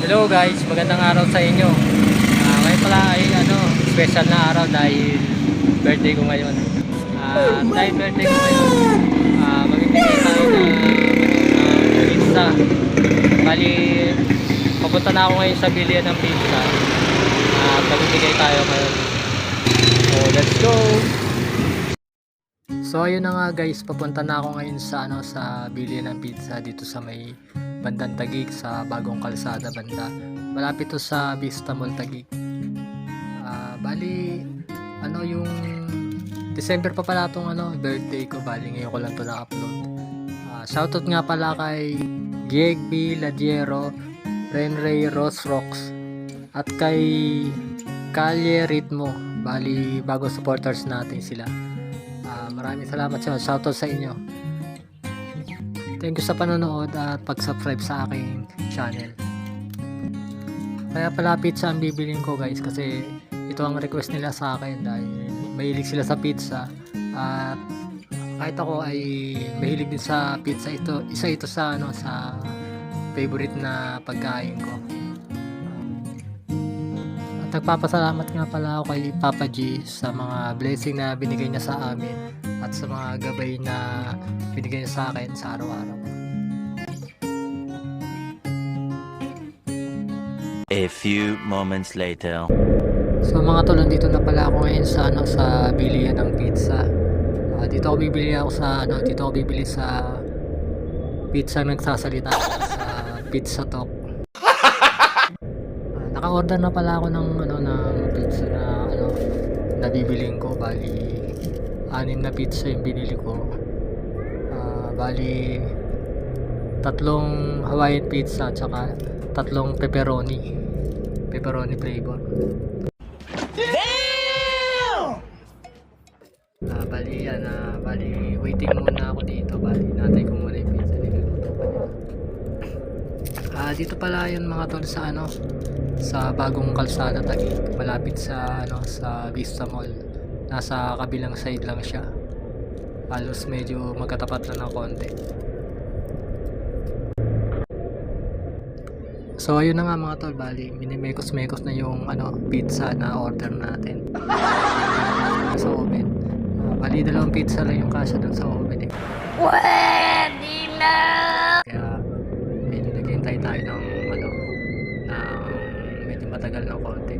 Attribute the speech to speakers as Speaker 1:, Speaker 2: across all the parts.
Speaker 1: Hello guys, magandang araw sa inyo. Ngayon pala ay special na araw dahil birthday ko ngayon. Dahil birthday ko ngayon, magbibigay tayo ng pizza. Bali, papunta na ako ngayon sa bilihan ng pizza. Magbibigay tayo ngayon. So, let's go! So ayun na nga guys, papunta na ako ngayon sa sa bilihan ng pizza dito sa may bandang Taguig sa Bagong Kalsada banda. Malapit to sa Vista Mall Taguig. Bali yung December pa pala tong birthday ko, bali ngayon ko lang to na-upload. Shoutout nga pala kay Gieg B. Ladiero, Renray Rosrox at kay Kalye Ritmo. Bali bago supporters natin sila. Maraming salamat sa shoutout sa inyo. Thank you sa panonood at pag-subscribe sa aking channel. Kaya pala pizza ang bibilin ko guys, kasi ito ang request nila sa akin dahil mahilig sila sa pizza. At kahit ako ay mahilig din sa pizza, isa ito sa sa favorite na pagkain ko. Nagpapasalamat nga pala ako kay Papa G sa mga blessing na binigay niya sa amin at sa mga gabay na binigay niya sa akin sa araw-araw.
Speaker 2: A few moments later.
Speaker 1: So mga tol, dito na pala ako ngayon sa sa bilihan ng pizza. Dito ako bibili sa pizza nagsasalita, sa Pizza Talk. Naka-order na pala ako ng pizza na nabibiling ko. Bali 6 na pizza yung binili ko. Bali 3 Hawaiian pizza at saka 3 pepperoni flavor. Bali waiting muna ako dito. Bali natay ko muna yung pizza, niluluto pa nila. Dito pala yun mga tol sa Bagong Kalsada Taguig, malapit sa sa Vista Mall. Nasa kabilang side lang siya, halos medyo magkatapat lang ng konti. So ayun na nga mga tol, bali minimekos-mekos na yung pizza na order natin sa oven. Bali 2 pizza lang yung kasya dun sa oven
Speaker 3: Pwede na!
Speaker 1: Kaya medyo naghihintay tayo ng medyo matagal ng konti.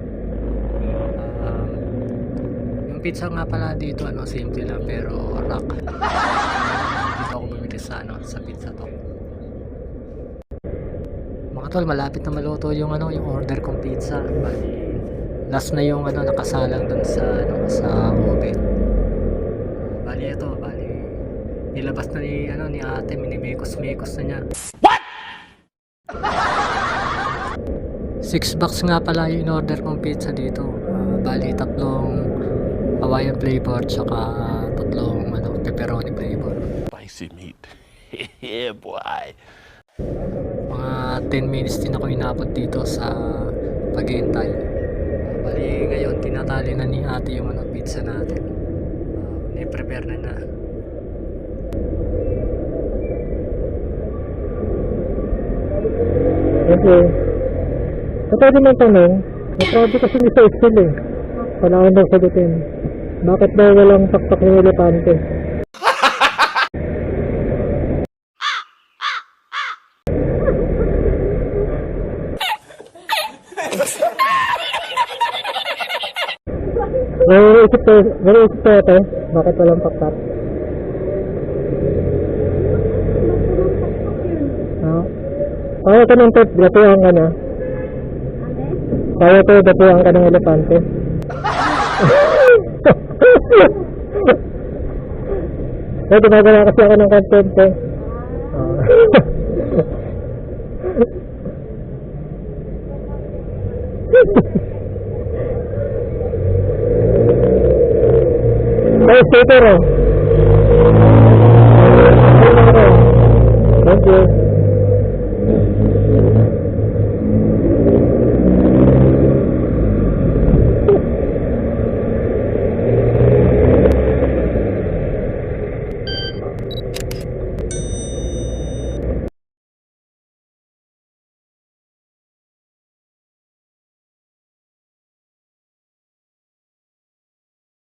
Speaker 1: Yung pizza nga pala dito simple lang pero rock. Dito ako bumili sa Pizza Talk. Mga tol, malapit na maluto yung yung order kong pizza. Bali last na yung nakasalang dun sa oven. Bali nilabas na ni ate, minimekos-mekos na niya. What? 6 box nga pala yung order kong pizza dito. Bali 3 Hawaiian flavor tsaka 3 pepperoni flavor.
Speaker 2: Spicy meat. Yeah, boy.
Speaker 1: Mga 10 minutes din ako inabot dito sa paghihintay. Bali ngayon tinatali na ni ate yung pizza natin. Ni-prepare na.
Speaker 4: Okay. Pwede man tanong, natrabi kasi ni sa school Kailangan daw sagutin. Bakit daw walang taktak ng elepante? Naiisip ko ito, bakit walang taktak? Kaya ito ng tip, gatuhan ka na. Kaya ito, gatuhan ka ng elepante. Kaya ginagawa kasi ako ng content eh. Kaya skater